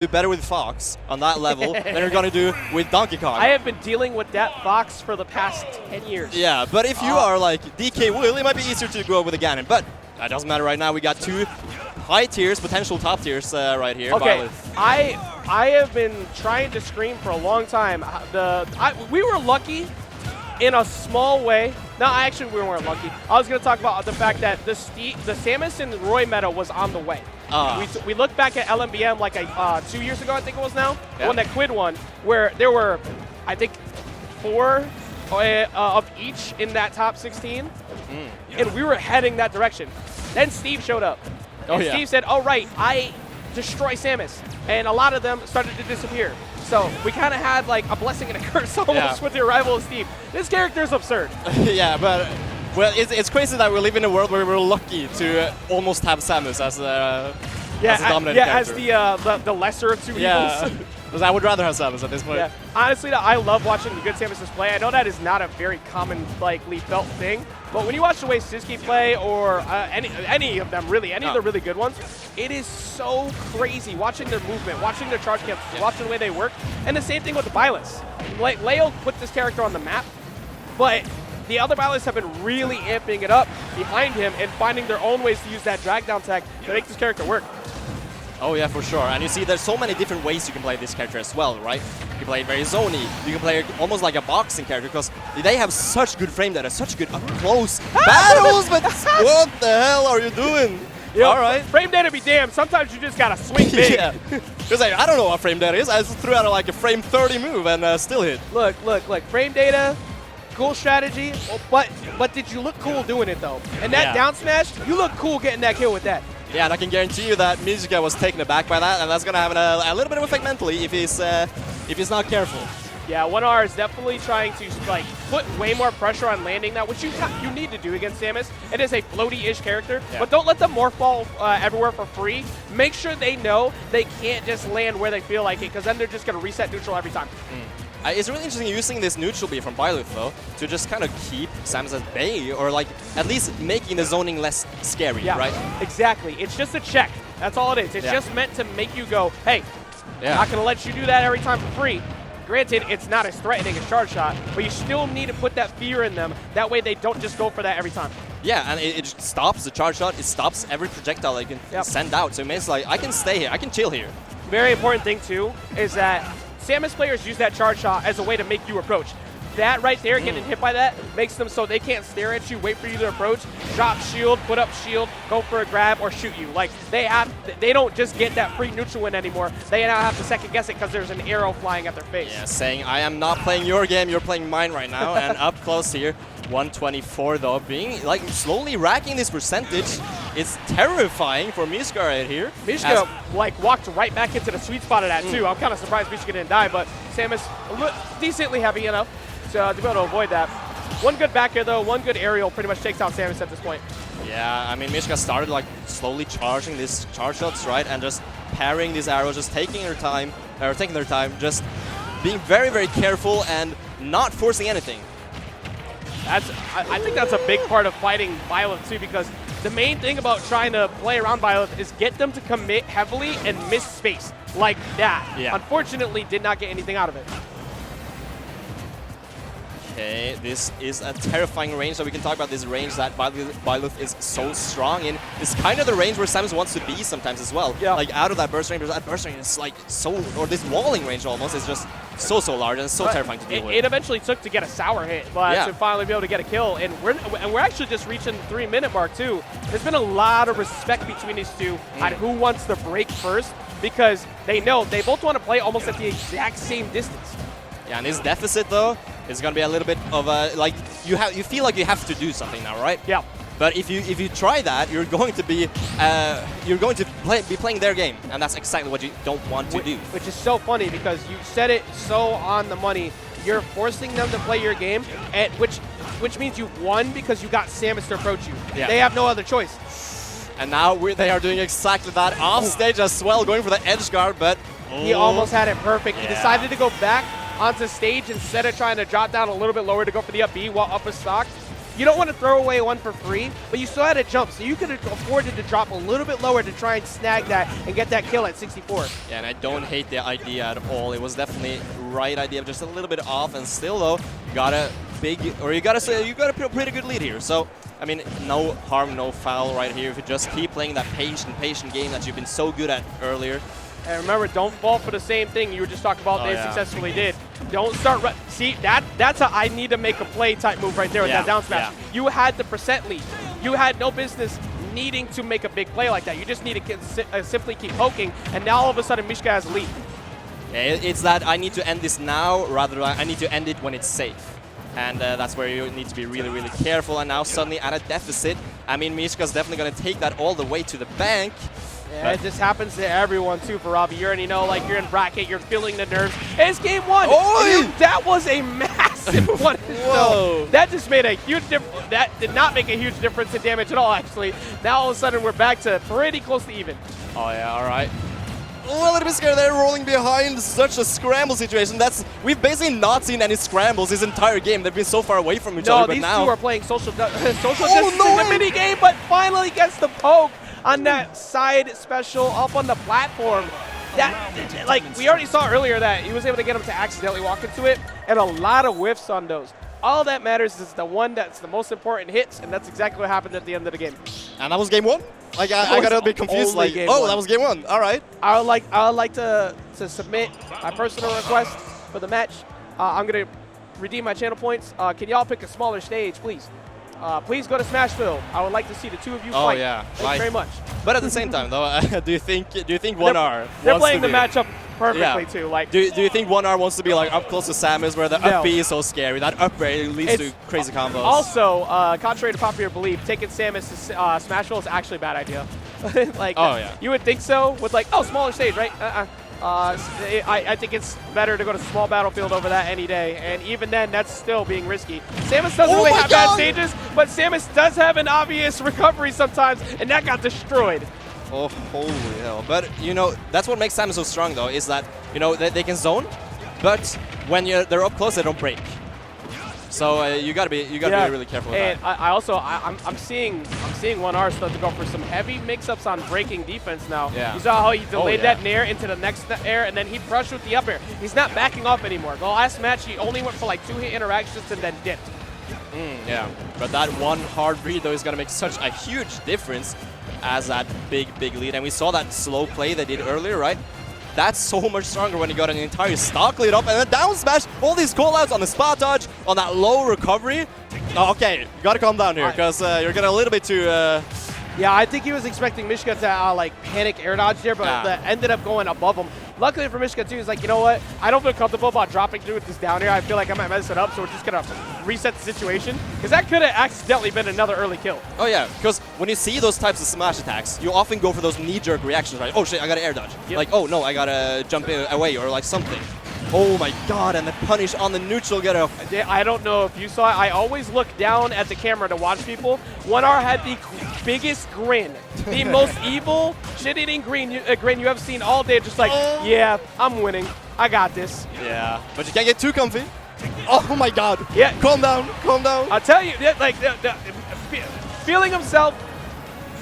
do better with Fox on that level than you're going to do with Donkey Kong. I have been dealing with that Fox for the past 10 years. Yeah, but if you are like DK Will, it might be easier to go with a Ganon. But that doesn't matter right now. We got two high tiers, potential top tiers right here. Okay, Byleth. I have been trying to scream for a long time. We were lucky in a small way. No, actually we weren't lucky. I was going to talk about the fact that the Samus and Roy meta was on the way. We looked back at LMBM like 2 years ago, I think it was now, the one that Quid won, where there were, I think, 4 of each in that top 16, and we were heading that direction. Then Steve showed up, and Steve said, "Oh right, I destroy Samus," and a lot of them started to disappear. So we kind of had like a blessing and a curse almost with the arrival of Steve. This character is absurd. Yeah, but well, it's crazy that we live in a world where we're lucky to almost have Samus as a dominant character. As the lesser of two evils. Because I would rather have Samus at this point. Yeah. Honestly, I love watching the good Samus play. I know that is not a very common, likely felt thing, but when you watch the way Siski play, or any of them really, any of the really good ones, it is so crazy watching their movement, watching their charge camps, watching the way they work. And the same thing with the Byleth. Like, Leo put this character on the map, but the other Byleths have been really amping it up behind him and finding their own ways to use that drag down tech to make this character work. Oh yeah, for sure. And you see there's so many different ways you can play this character as well, right? You can play it very zoney. You can play it almost like a boxing character because they have such good frame data, such good up-close battles, but what the hell are you doing? All right. Frame data be damned. Sometimes you just got to swing big. Yeah. Because I don't know what frame data is. I just threw out like a frame 30 move and still hit. Look. Frame data, cool strategy, but did you look cool doing it though? And that down smash, you look cool getting that kill with that. Yeah, and I can guarantee you that Mishka was taken aback by that, and that's gonna have a little bit of effect mentally if he's not careful. Yeah, 1R is definitely trying to like put way more pressure on landing that, which you need to do against Samus. It is a floaty-ish character, but don't let them morph ball everywhere for free. Make sure they know they can't just land where they feel like it, because then they're just gonna reset neutral every time. It's really interesting using this neutral B from Byleth though to just kind of keep Samus at bay, or like at least making the zoning less scary, right? Exactly. It's just a check. That's all it is. It's just meant to make you go, hey, I'm not going to let you do that every time for free. Granted, it's not as threatening as charge shot, but you still need to put that fear in them. That way they don't just go for that every time. Yeah, and it stops the charge shot. It stops every projectile they can send out. So it means like, I can stay here. I can chill here. Very important thing too is that Samus players use that charge shot as a way to make you approach. That right there, getting hit by that, makes them so they can't stare at you, wait for you to approach, drop shield, put up shield, go for a grab, or shoot you. Like, they don't just get that free neutral win anymore. They now have to second guess it because there's an arrow flying at their face. Yeah, saying, I am not playing your game, you're playing mine right now. And up close here, 124 though, being like slowly racking this percentage. It's terrifying for Mishka right here. Mishka like walked right back into the sweet spot of that too. I'm kind of surprised Mishka didn't die, but Samus decently heavy enough to be able to avoid that. One good back air though, one good aerial pretty much takes out Samus at this point. Yeah, I mean Mishka started like slowly charging these charge shots, right, and just parrying these arrows, just taking their time, just being very, very careful and not forcing anything. I think that's a big part of fighting Byleth too, because the main thing about trying to play around Byleth is get them to commit heavily and miss space like that. Yeah. Unfortunately, did not get anything out of it. Okay, this is a terrifying range, so we can talk about this range that Byleth is so strong in. It's kind of the range where Samus wants to be sometimes as well. Yeah. Like out of that burst range, but that burst range is like so, or this walling range almost is just so large and so terrifying to deal with. It eventually took to get a sour hit, but to finally be able to get a kill, and we're actually just reaching the 3-minute mark too. There's been a lot of respect between these two on who wants to break first, because they know they both want to play almost at the exact same distance. Yeah, and this deficit though is going to be a little bit of a, like, you feel like you have to do something now, right? Yeah. But if you try that, you're going to be playing their game, and that's exactly what you don't want to do. Which is so funny because you said it so on the money. You're forcing them to play your game, and which means you've won because you got Samus to approach you. Yeah. They have no other choice. And now they are doing exactly that off stage as well, going for the edge guard, but he almost had it perfect. He decided to go back onto stage instead of trying to drop down a little bit lower to go for the up B while up is stock. you don't want to throw away one for free, but you still had to jump, so you could have afforded to drop a little bit lower to try and snag that and get that kill at 64. Yeah, and I don't hate the idea at all. It was definitely right idea, just a little bit off, and still though, you got a pretty good lead here. So I mean, no harm, no foul right here. If you just keep playing that patient game that you've been so good at earlier. And remember, don't fall for the same thing you were just talking about they successfully did. Don't start. See, that's a I need to make a play type move right there with that down smash. Yeah. You had the percent lead. You had no business needing to make a big play like that. You just need to simply keep poking, and now all of a sudden Mishka has a lead. Yeah, it's that I need to end this now rather than I need to end it when it's safe. And that's where you need to be really, really careful. And now suddenly at a deficit. I mean, Mishka's definitely going to take that all the way to the bank. Yeah, it just happens to everyone too for Robbie. You already know, like, you're in bracket, you're feeling the nerves. It's game one. That was a massive one. Whoa. So that just made a huge difference. That did not make a huge difference in damage at all, actually. Now all of a sudden we're back to pretty close to even. Oh yeah, all right. A little bit scared there, rolling behind such a scramble situation. We've basically not seen any scrambles this entire game. They've been so far away from each other, but now... these two are playing social distance in the mini game, but finally gets the poke on that side special up on the platform. That, like, we already saw earlier that he was able to get him to accidentally walk into it, and a lot of whiffs on those. All that matters is the one that's the most important hits, and that's exactly what happened at the end of the game. And that was game one? Like, I got a bit confused. Like, oh, that was game one. All right. I would like to submit my personal request for the match. I'm going to redeem my channel points. Can y'all pick a smaller stage, please? Please go to Smashville. I would like to see the two of you fight. Oh yeah. Thank you very much. But at the same time, though, do you think 1R? They're playing the matchup perfectly too. Like, do you think 1R wants to be like up close to Samus, where the up B is so scary? That up air leads to crazy combos. Also, contrary to popular belief, taking Samus to Smashville is actually a bad idea. Like, you would think so with like, oh, smaller stage, right? I think it's better to go to small battlefield over that any day, and even then, that's still being risky. Samus doesn't really have bad stages, but Samus does have an obvious recovery sometimes, and that got destroyed. Oh, holy hell. But, you know, that's what makes Samus so strong, though, is that, you know, they can zone, but when they're up close, they don't break. So you gotta be really careful with that. And I'm seeing 1R start to go for some heavy mix-ups on breaking defense now. Yeah. You saw how he delayed that nair into the next air, and then he brushed with the up air. He's not backing off anymore. The last match, he only went for like 2-hit interactions and then dipped. Yeah, but that one hard read, though, is gonna make such a huge difference as that big lead. And we saw that slow play they did earlier, right? That's so much stronger when you got an entire stock lead up and then down smash. All these callouts on the spot dodge, on that low recovery. Oh, okay, you gotta calm down here because you're getting a little bit too... Yeah, I think he was expecting Mishka to like panic air dodge there, but that ended up going above him. Luckily for Mishka too, he's like, you know what? I don't feel comfortable about dropping through with this down air. I feel like I might mess it up, so we're just gonna reset the situation because that could have accidentally been another early kill. Oh yeah, because when you see those types of smash attacks, you often go for those knee-jerk reactions, right? Oh shit, I gotta air dodge. Yep. Like, oh no, I gotta jump away or like something. Oh my god, and the punish on the neutral get off. I don't know if you saw it. I always look down at the camera to watch people. 1R had the biggest grin, the most evil, shit-eating grin you have seen all day. Just like, yeah, I'm winning. I got this. Yeah, but you can't get too comfy. Oh my god. Yeah. Calm down, calm down. I'll tell you, like, feeling himself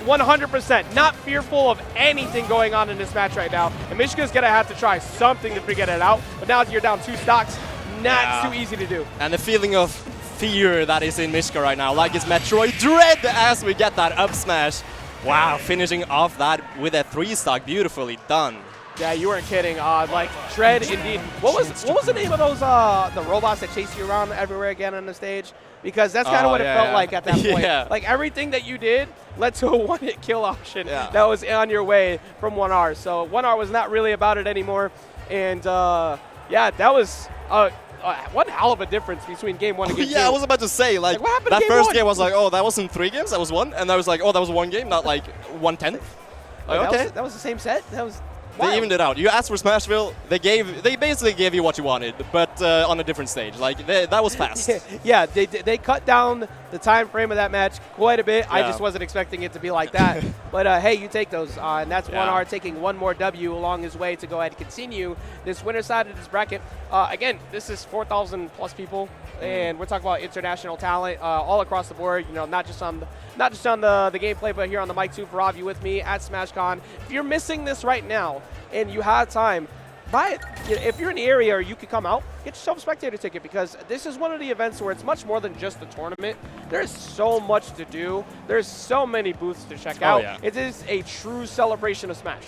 100%, not fearful of anything going on in this match right now. And Mishka's going to have to try something to figure it out. But now you're down 2 stocks, not too easy to do. And the feeling of fear that is in Mishka right now, like it's Metroid Dread as we get that up smash. Wow, finishing off that with a 3-stock, beautifully done. Yeah, you weren't kidding. Like, Dread indeed. What was the name of those the robots that chase you around everywhere again on the stage? Because that's kind of what it felt like at that point. Yeah. Like, everything that you did led to a one-hit kill option that was on your way from 1R. So 1R was not really about it anymore. And, yeah, that was one hell of a difference between game 1 and game 2. Yeah, I was about to say, like what happened that game first 1? game was like, oh, that wasn't 3 games, that was 1. And I was like, oh, that was 1 game, not like 1/10. Like, okay. That was the same set? That was... They evened it out. You asked for Smashville, they basically gave you what you wanted, but on a different stage. Like, that was fast. Yeah, they cut down the time frame of that match quite a bit. I just wasn't expecting it to be like that. But hey, you take those. And that's 1R taking one more W along his way to go ahead and continue this winner side of this bracket. Again, this is 4,000 plus people, and we're talking about international talent all across the board. You know, not just on the gameplay, but here on the mic too. For Rob, you with me at SmashCon. If you're missing this right now and you have time, buy it. If you're in the area or you could come out, get yourself a spectator ticket, because this is one of the events where it's much more than just the tournament. There's so much to do. There's so many booths to check out. It is a true celebration of Smash.